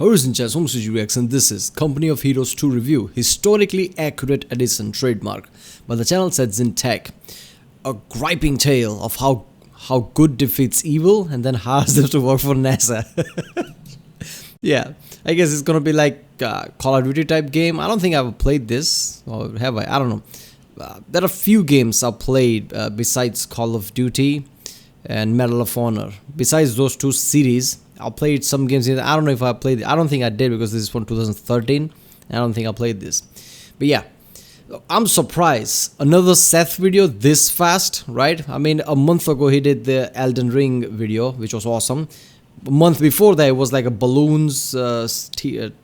Horizon Chess Home Studio Reaction. This is Company of Heroes 2 review. Historically accurate edition trademark by the channel ssethtzeentach. A griping tale of how good defeats evil and then hires them to work for NASA. Yeah, I guess it's gonna be like a Call of Duty type game. I don't think I've played this, or have I? I don't know. There are few games I've played besides Call of Duty and Medal of Honor. Besides those two series, I played some games. I don't know if I played it. I don't think I did because this is from 2013. I don't think I played this. But yeah, I'm surprised. Another Seth video this fast, right? I mean, a month ago he did the Elden Ring video, which was awesome. A month before that, it was like a balloons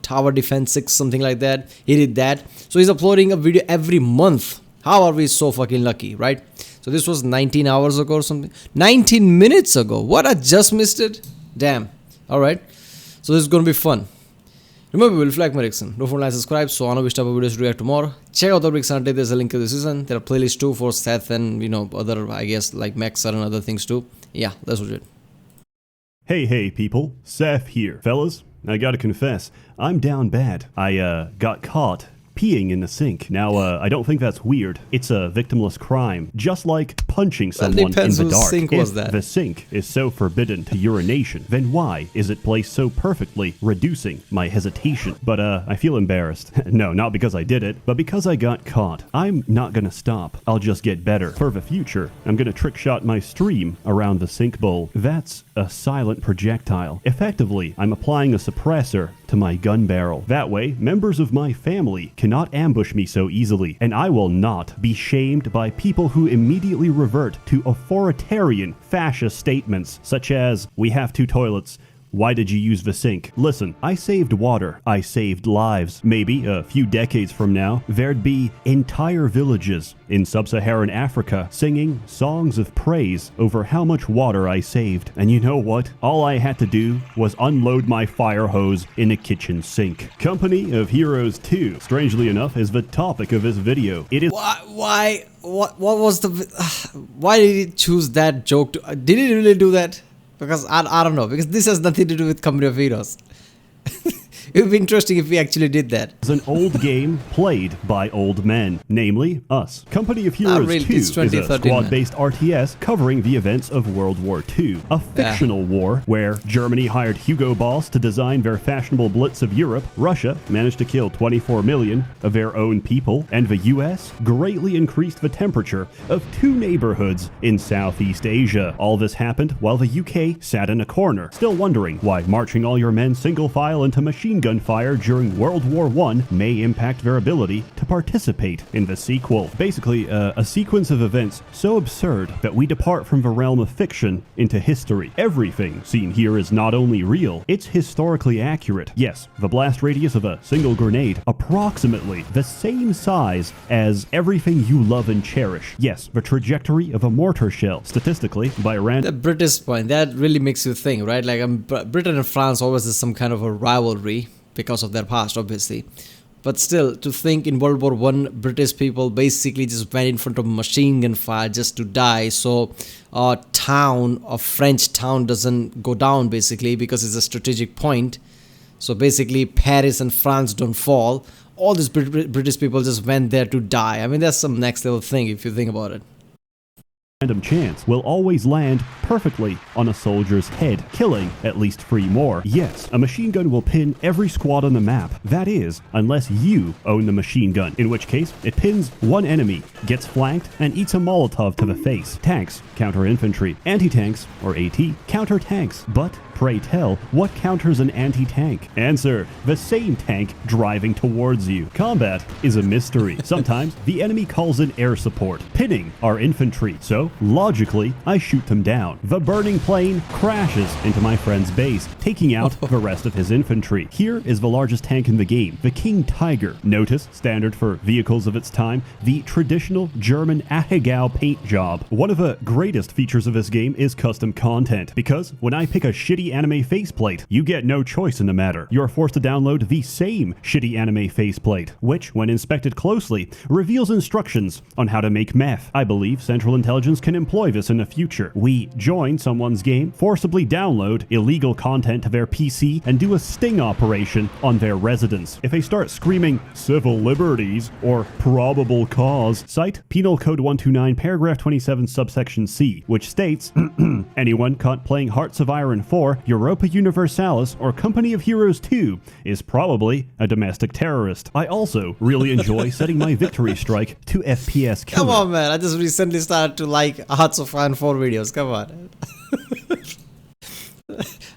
tower defense 6, something like that. He did that. So he's uploading a video every month. How are we so fucking lucky, right? So this was 19 hours ago or something. 19 minutes ago. What? I just missed it? Damn. Alright. So this is going to be fun. Remember, we'll flag my reaction. Don't forget to like, subscribe, so I know which type of videos to react to more. Check out the reaction. There's a link to the season. There are playlists too for Seth and, other, I guess, like Maxer and other things too. Yeah, that's what it. Hey people, Seth here. Fellas, I gotta confess, I'm down bad. I got caught peeing in the sink. Now, I don't think that's weird. It's a victimless crime, just like punching someone in the dark. Sink was that? If the sink is so forbidden to urination, then why is it placed so perfectly, reducing my hesitation? But I feel embarrassed. No, not because I did it, but because I got caught. I'm not gonna stop. I'll just get better. For the future, I'm gonna trick shot my stream around the sink bowl. That's a silent projectile. Effectively, I'm applying a suppressor to my gun barrel. That way, members of my family cannot ambush me so easily, and I will not be shamed by people who immediately revert to authoritarian fascist statements such as, "We have 2 toilets. Why did you use the sink?" Listen, I saved water. I saved lives. Maybe a few decades from now, there'd be entire villages in sub-Saharan Africa singing songs of praise over how much water I saved. And you know what? All I had to do was unload my fire hose in a kitchen sink. Company of Heroes 2, strangely enough, is the topic of this video. It is— Why? What was the... Why did he choose that joke? Did he really do that? Because I don't know, because this has nothing to do with Company of Heroes. It would be interesting if we actually did that. It's an old game played by old men, namely us. Company of Heroes 2 is a squad-based RTS covering the events of World War II, a fictional war where Germany hired Hugo Boss to design their fashionable blitz of Europe, Russia managed to kill 24 million of their own people, and the US greatly increased the temperature of 2 neighborhoods in Southeast Asia. All this happened while the UK sat in a corner, still wondering why marching all your men single file into machine gun fire during World War I may impact their ability to participate in the sequel. Basically, a sequence of events so absurd that we depart from the realm of fiction into history. Everything seen here is not only real, it's historically accurate. Yes, the blast radius of a single grenade, approximately the same size as everything you love and cherish. Yes, the trajectory of a mortar shell, statistically, by random— The British point, that really makes you think, right? Like, Britain and France always is some kind of a rivalry because of their past, obviously. But still, to think in World War I, British people basically just went in front of machine gun fire just to die. So a French town doesn't go down basically because it's a strategic point. So basically Paris and France don't fall. All these British people just went there to die. I mean, that's some next level thing if you think about it. Random chance will always land perfectly on a soldier's head, killing at least 3 more. Yes, a machine gun will pin every squad on the map. That is, unless you own the machine gun, in which case it pins one enemy, gets flanked, and eats a Molotov to the face. Tanks counter infantry. Anti-tanks, or AT, counter tanks. But pray tell, what counters an anti-tank? Answer: the same tank driving towards you. Combat is a mystery. Sometimes the enemy calls in air support, pinning our infantry. So, logically, I shoot them down. The burning plane crashes into my friend's base, taking out the rest of his infantry. Here is the largest tank in the game, the King Tiger. Notice, standard for vehicles of its time, the traditional German Ahegao paint job. One of the greatest features of this game is custom content, because when I pick a shitty shitty anime faceplate. You get no choice in the matter. You're forced to download the same shitty anime faceplate, which, when inspected closely, reveals instructions on how to make meth. I believe Central Intelligence can employ this in the future. We join someone's game, forcibly download illegal content to their PC, and do a sting operation on their residence. If they start screaming civil liberties or probable cause, cite Penal Code 129 paragraph 27 subsection C, which states, anyone caught playing Hearts of Iron 4, Europa Universalis, or Company of Heroes 2 is probably a domestic terrorist. I also really enjoy setting my victory strike to FPS killer. Come on, man. I just recently started to like Hearts of Iron 4 videos. Come on.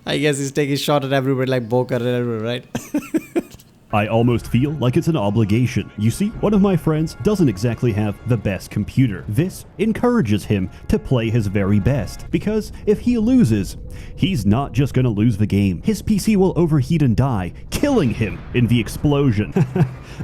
I guess he's taking shot at everybody like Boker and everybody, right? I almost feel like it's an obligation. You see, one of my friends doesn't exactly have the best computer. This encourages him to play his very best, because if he loses, he's not just gonna lose the game. His PC will overheat and die, killing him in the explosion.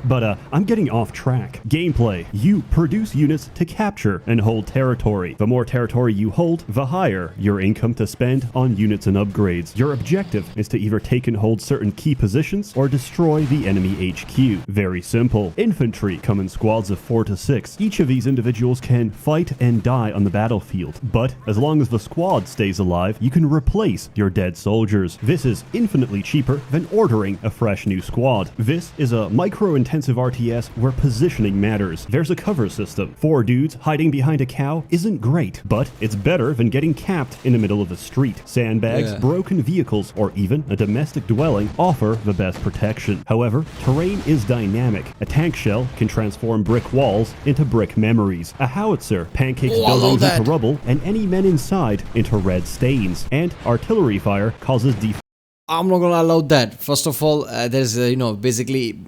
But I'm getting off track. Gameplay. You produce units to capture and hold territory. The more territory you hold, the higher your income to spend on units and upgrades. Your objective is to either take and hold certain key positions or destroy the enemy HQ. Very simple. Infantry come in squads of 4 to 6. Each of these individuals can fight and die on the battlefield, but as long as the squad stays alive, you can replace your dead soldiers. This is infinitely cheaper than ordering a fresh new squad. This is a micro-intensive RTS where positioning matters. There's a cover system. 4 dudes hiding behind a cow isn't great, but it's better than getting capped in the middle of the street. Sandbags, broken vehicles, or even a domestic dwelling offer the best protection. However, terrain is dynamic. A tank shell can transform brick walls into brick memories. A howitzer pancakes buildings into rubble, and any men inside into red stains. And artillery fire causes I'm not gonna allow that. First of all, there's basically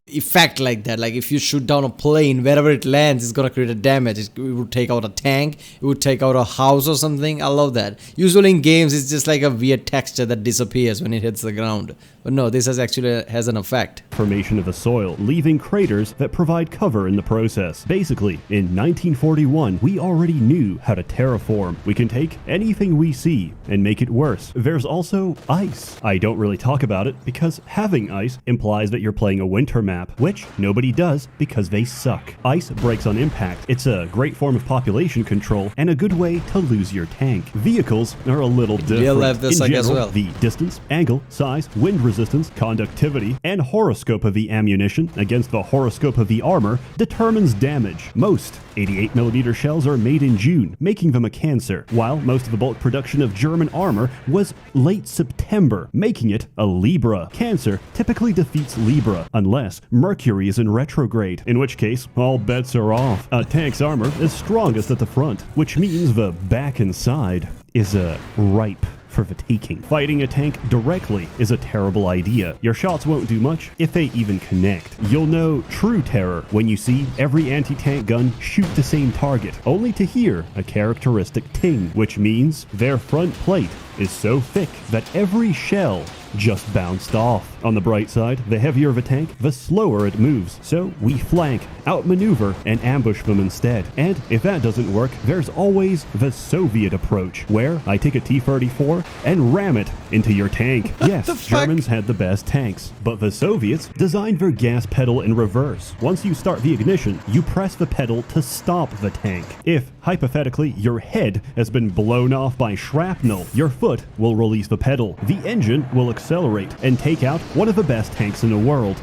effect like that. Like if you shoot down a plane, wherever it lands, it's gonna create a damage. It would take out a tank, it would take out a house or something. I love that. Usually in games, it's just like a weird texture that disappears when it hits the ground. But no, this has an effect. Formation of the soil, leaving craters that provide cover in the process. Basically, in 1941, we already knew how to terraform. We can take anything we see and make it worse. There's also ice. I don't really talk about it because having ice implies that you're playing a winter map, which nobody does because they suck. Ice breaks on impact. It's a great form of population control and a good way to lose your tank. Vehicles are a little different. Real life this in general, as well. The distance, angle, size, wind resistance, conductivity, and horoscope of the ammunition against the horoscope of the armor determines damage. Most 88mm shells are made in June, making them a cancer, while most of the bulk production of German armor was late September, making it a Libra. Cancer typically defeats Libra, unless Mercury is in retrograde, in which case all bets are off. A tank's armor is strongest at the front, which means the back and side is ripe for the taking. Fighting a tank directly is a terrible idea. Your shots won't do much if they even connect. You'll know true terror when you see every anti-tank gun shoot the same target, only to hear a characteristic ting, which means their front plate is so thick that every shell just bounced off. On the bright side, the heavier the tank, the slower it moves. So we flank, outmaneuver, and ambush them instead. And if that doesn't work, there's always the Soviet approach, where I take a T-34 and ram it into your tank. Yes, Germans had the best tanks, but the Soviets designed their gas pedal in reverse. Once you start the ignition, you press the pedal to stop the tank. If, hypothetically, your head has been blown off by shrapnel, your foot will release the pedal. The engine will accelerate and take out one of the best tanks in the world.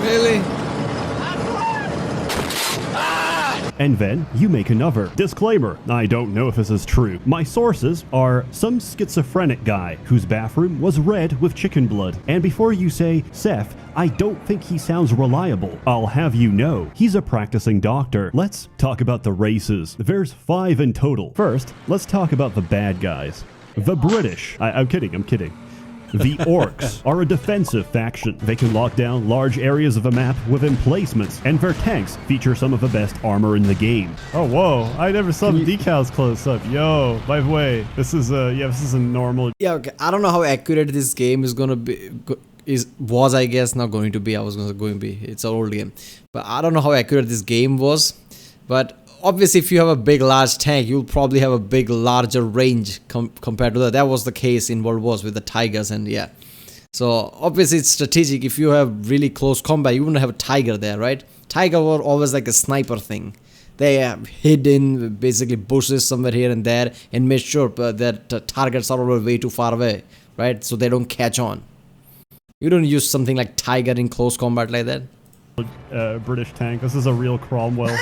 Really? And then you make another. Disclaimer, I don't know if this is true. My sources are some schizophrenic guy whose bathroom was red with chicken blood. And before you say, Seth, I don't think he sounds reliable, I'll have you know, he's a practicing doctor. Let's talk about the races. There's 5 in total. First, let's talk about the bad guys. The British. I'm kidding. The Orcs are a defensive faction. They can lock down large areas of the map with emplacements, and their tanks feature some of the best armor in the game. Oh, whoa. I never saw the decals close up. Yo, by the way, this is a normal... Yeah, okay. I don't know how accurate this game is gonna be... I guess, not going to be. I was going to be. It's an old game. But I don't know how accurate this game was. But obviously, if you have a big, large tank, you'll probably have a big, larger range compared to that. That was the case in World Wars with the Tigers, and yeah. So obviously, it's strategic. If you have really close combat, you wouldn't have a Tiger there, right? Tiger were always like a sniper thing. They hid in basically bushes somewhere here and there and made sure that targets are always way too far away, right? So they don't catch on. You don't use something like Tiger in close combat like that. British tank. This is a real Cromwell.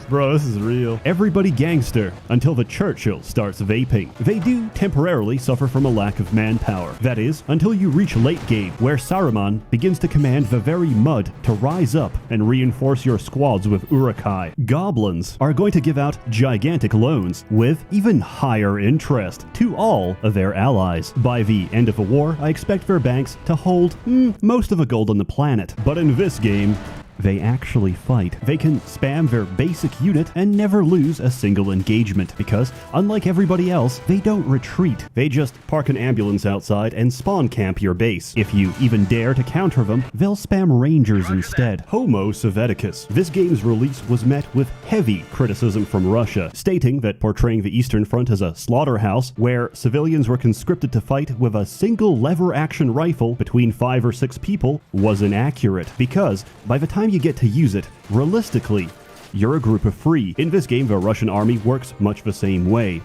Bro, this is real. Everybody gangster until the Churchill starts vaping. They do temporarily suffer from a lack of manpower. That is, until you reach late game, where Saruman begins to command the very mud to rise up and reinforce your squads with Urukai. Goblins are going to give out gigantic loans with even higher interest to all of their allies. By the end of the war, I expect their banks to hold most of the gold on the planet. But in this game, they actually fight. They can spam their basic unit and never lose a single engagement because, unlike everybody else, they don't retreat. They just park an ambulance outside and spawn camp your base. If you even dare to counter them, they'll spam rangers instead. Homo Sovieticus. This game's release was met with heavy criticism from Russia, stating that portraying the Eastern Front as a slaughterhouse where civilians were conscripted to fight with a single lever-action rifle between 5 or 6 people was inaccurate because, by the time you get to use it, realistically, you're a group of 3. In this game, the Russian army works much the same way.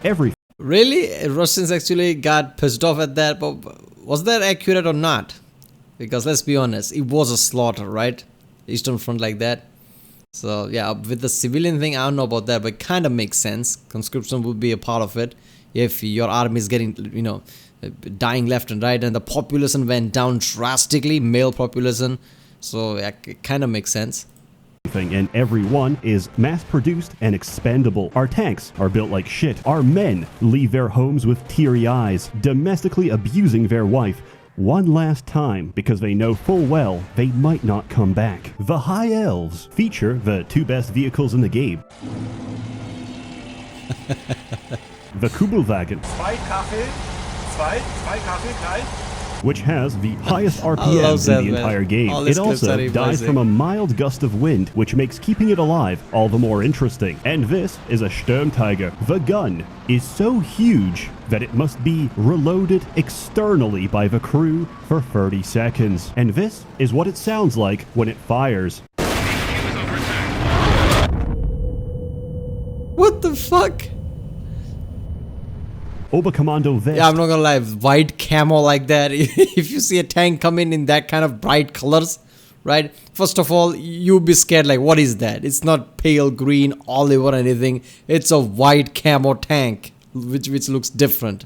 Really? Russians actually got pissed off at that, but was that accurate or not? Because let's be honest, it was a slaughter, right? Eastern Front like that. So yeah, with the civilian thing, I don't know about that, but it kind of makes sense. Conscription would be a part of it. If your army is getting, dying left and right, and the population went down drastically, male population. So yeah, it kind of makes sense. And every one is mass-produced and expendable. Our tanks are built like shit. Our men leave their homes with teary eyes, domestically abusing their wife one last time because they know full well they might not come back. The High Elves feature the 2 best vehicles in the game. The Kubelwagen. Zwei Kaffee gleich. Which has the highest RPMs in the entire game. It also dies from a mild gust of wind, which makes keeping it alive all the more interesting. And this is a Sturmtiger. The gun is so huge that it must be reloaded externally by the crew for 30 seconds. And this is what it sounds like when it fires. What the fuck? Oberkommando vest. Yeah, I'm not gonna lie, white camo like that. If you see a tank come in that kind of bright colors, right? First of all, you'll be scared like, what is that? It's not pale green, olive or anything. It's a white camo tank, which looks different.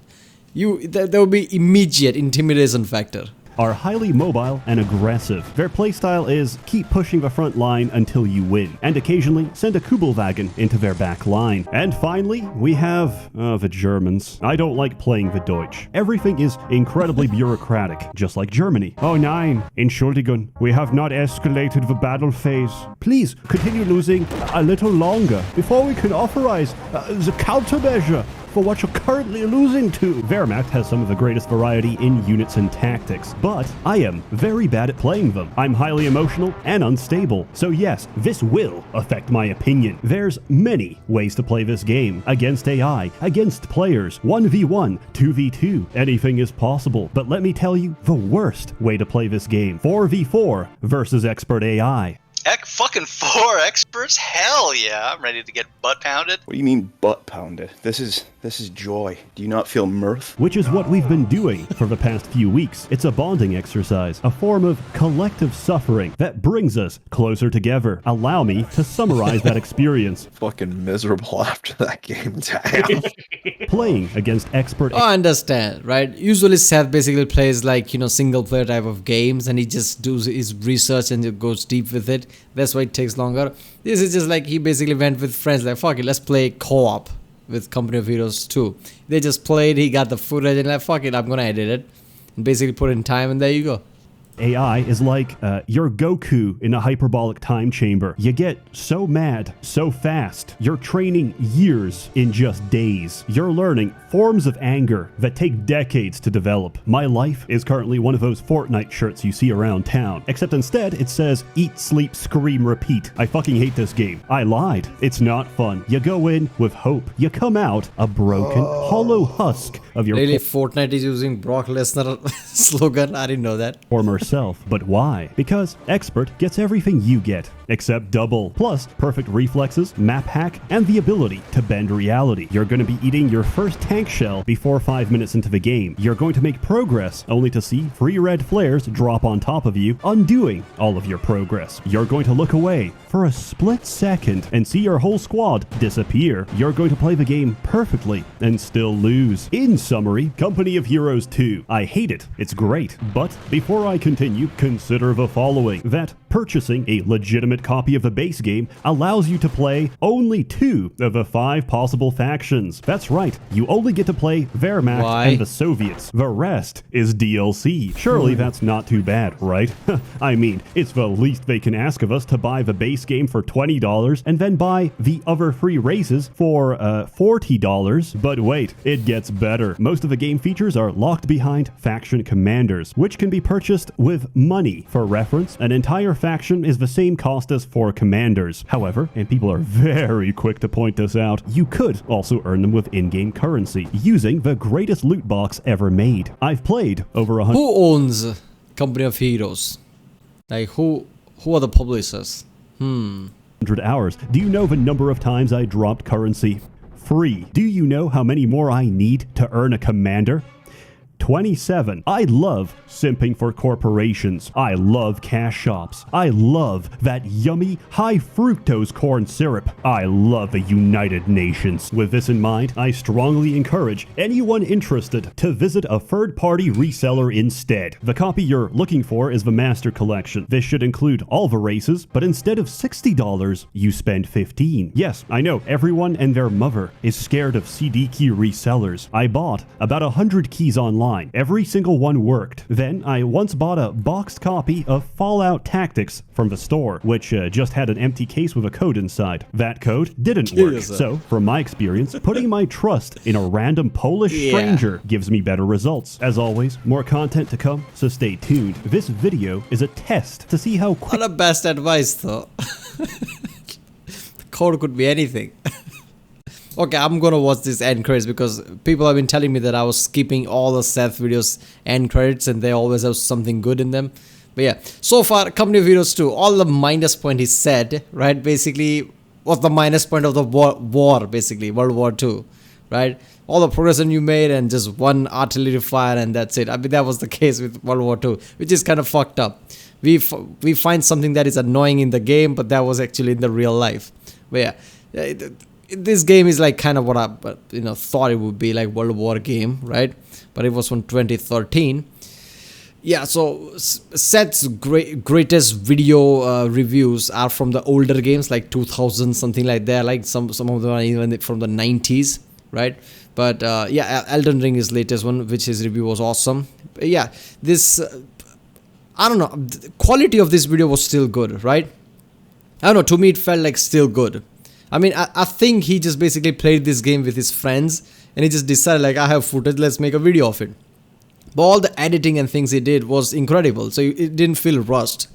There will be immediate intimidation factor. Are highly mobile and aggressive. Their playstyle is keep pushing the front line until you win, and occasionally send a Kubelwagen into their back line. And finally, we have the Germans. I don't like playing the Deutsch. Everything is incredibly bureaucratic, just like Germany. Oh nein, Entschuldigung, we have not escalated the battle phase. Please continue losing a little longer before we can authorize the countermeasure for what you're currently losing to. Wehrmacht has some of the greatest variety in units and tactics, but I am very bad at playing them. I'm highly emotional and unstable, so yes, this will affect my opinion. There's many ways to play this game. Against AI, against players, 1v1, 2v2, anything is possible. But let me tell you the worst way to play this game. 4v4 versus expert AI. Heck, fucking 4 experts? Hell yeah, I'm ready to get butt pounded. What do you mean butt pounded? This is joy. Do you not feel mirth? Which is what we've been doing for the past few weeks. It's a bonding exercise, a form of collective suffering that brings us closer together. Allow me to summarize that experience. Fucking miserable after that game. Damn. Playing against expert... I understand, right? Usually Seth basically plays like, single player type of games and he just does his research and he goes deep with it. That's why it takes longer. This is just like he basically went with friends like, fuck it, let's play co-op with Company of Heroes 2. They just played, he got the footage and like, fuck it, I'm gonna edit it. And basically put in time and there you go. AI is like your Goku in a hyperbolic time chamber. You get so mad so fast. You're training years in just days. You're learning forms of anger that take decades to develop. My life is currently one of those Fortnite shirts you see around town, except instead it says eat, sleep, scream, repeat. I fucking hate this game. I lied. It's not fun. You go in with hope. You come out a broken, hollow husk of your Really, Fortnite is using Brock Lesnar slogan? I didn't know that. former self. But why? Because Expert gets everything you get, except double. Plus, perfect reflexes, map hack, and the ability to bend reality. You're going to be eating your first tank shell before 5 minutes into the game. You're going to make progress, only to see free red flares drop on top of you, undoing all of your progress. You're going to look away for a split second and see your whole squad disappear. You're going to play the game perfectly and still lose. In summary, Company of Heroes 2. I hate it. It's great. But before I continue, consider the following. That purchasing a legitimate copy of the base game allows you to play only 2 of the 5 possible factions. That's right. You only get to play Wehrmacht Why? and the Soviets. The rest is DLC. Surely that's not too bad, right? I mean, it's the least they can ask of us to buy the base game for $20 and then buy the other 3 races for $40. But wait, it gets better. Most of the game features are locked behind faction commanders, which can be purchased with money. For reference, an entire faction is the same cost as 4 commanders. However, and people are very quick to point this out, you could also earn them with in-game currency using the greatest loot box ever made. I've played over 100 Who owns Company of Heroes? Like, who are the publishers? 100 hours. Do you know the number of times I dropped currency? Free. Do you know how many more I need to earn a commander? 27. I love simping for corporations. I love cash shops. I love that yummy high fructose corn syrup. I love the United Nations. With this in mind, I strongly encourage anyone interested to visit a third-party reseller instead. The copy you're looking for is the Master Collection. This should include all the races, but instead of $60, you spend $15. Yes, I know, everyone and their mother is scared of CD key resellers. I bought about 100 keys online. Every single one worked. Then I once bought a boxed copy of Fallout Tactics from the store, which just had an empty case with a code inside. That code didn't work. Yes, sir. So, from my experience, putting my trust in a random Polish stranger gives me better results. As always, more content to come, so stay tuned. This video is a test to see how quick Not the best advice, though. The code could be anything. Okay, I'm gonna watch this end credits because people have been telling me that I was skipping all the Seth videos end credits and they always have something good in them. But yeah, so far, Company of Heroes 2, all the minus point he said, right, basically was the minus point of the war basically, World War II, right? All the progression you made and just one artillery fire and that's it. I mean, that was the case with World War II, which is kind of fucked up. We find something that is annoying in the game, but that was actually in the real life. But yeah, this game is like kind of what I thought it would be, like World War game, right? But it was from 2013. Yeah, so Seth's greatest video reviews are from the older games, like 2000, something like that. Like some of them are even from the 90s, right? But yeah, Elden Ring is latest one, which his review was awesome. But yeah, this I don't know, the quality of this video was still good, right? I don't know, to me it felt like still good. I mean, I think he just basically played this game with his friends and he just decided like, I have footage, let's make a video of it. But all the editing and things he did was incredible, so it didn't feel rushed.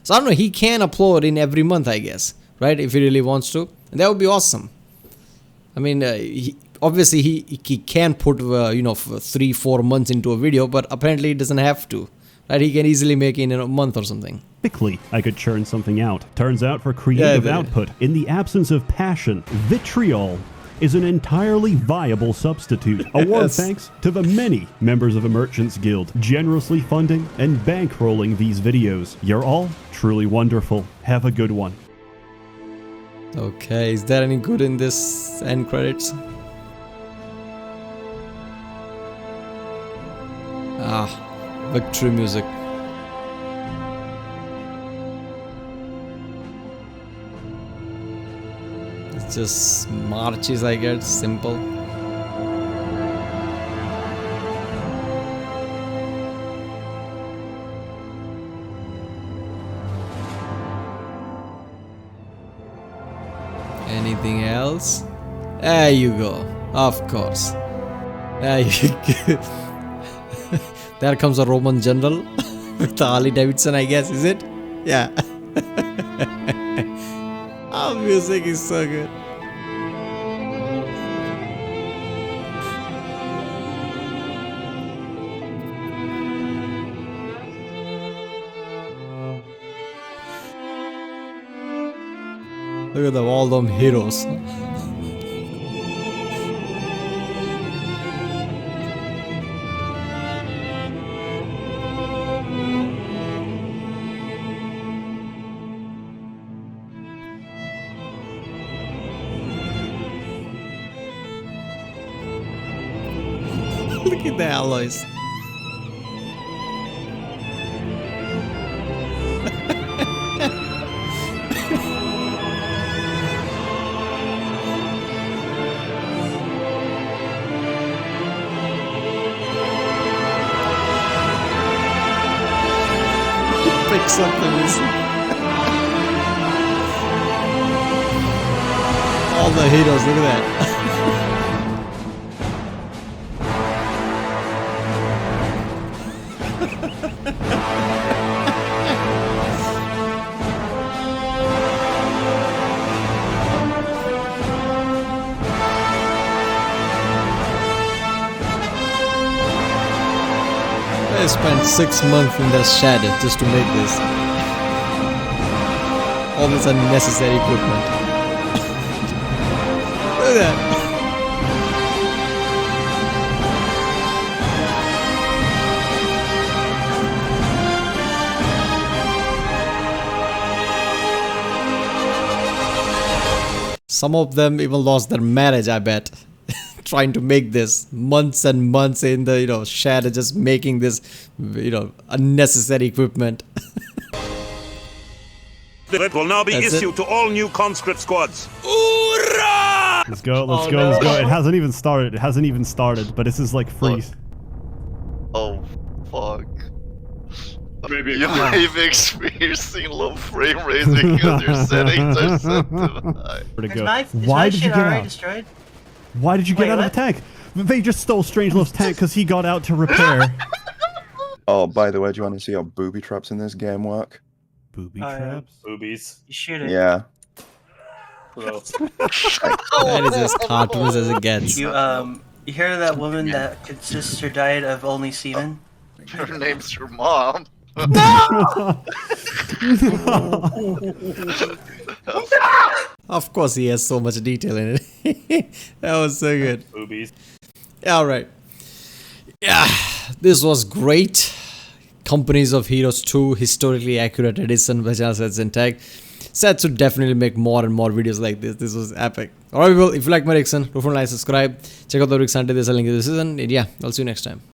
So I don't know, he can upload in every month, I guess, right? If he really wants to, and that would be awesome. I mean, obviously he can put 3-4 months into a video, but apparently he doesn't have to. Right? He can easily make it in a month or something. quickly I could churn something out. Turns out for creative output, in the absence of passion, vitriol is an entirely viable substitute. Award thanks to the many members of the Merchants Guild generously funding and bankrolling these videos. You're all truly wonderful. Have a good one. Okay, is there any good in this end credits? Victory music. It's just marches, I guess, simple. Anything else? There you go. Of course. There you go. There comes a Roman general with the Harley Davidson, I guess, is it? Yeah. Our music is so good. Look at them, all them heroes. Look at the alloys. Pick something. All the heroes, look at that. They spent 6 months in their shed just to make this. All this unnecessary equipment. Look at that. Some of them even lost their marriage, I bet. Trying to make this months and months in the shed, just making this unnecessary equipment. That will now be That's issued to all new conscript squads. Let's go, let's go, let's go. It hasn't even started. It hasn't even started, but this is like freeze. Oh, fuck. Maybe You may be experiencing low frame rates because your settings are set to high. Where'd it Is go? my Why did you shit get already out? destroyed? Why did you get Wait, out of what? the tank? They just stole Strangelove's tank because he got out to repair. Oh, by the way, do you want to see how booby traps in this game work? Booby Oh, yeah. traps? boobies. You shoot it. Yeah. That is as cartoons as it gets. You hear of that woman that consists her diet of only semen? Her name's your mom. Of course, he has so much detail in it. That was so good. Boobies. All right. Yeah, this was great. Companies of Heroes 2 historically accurate edition by channel ssethtzeentach. Seth should definitely make more and more videos like this. This was epic. Alright people, if you like my reaction, don't forget to like, subscribe. Check out the Rick Sunday, there's a link in the description. And yeah, I'll see you next time.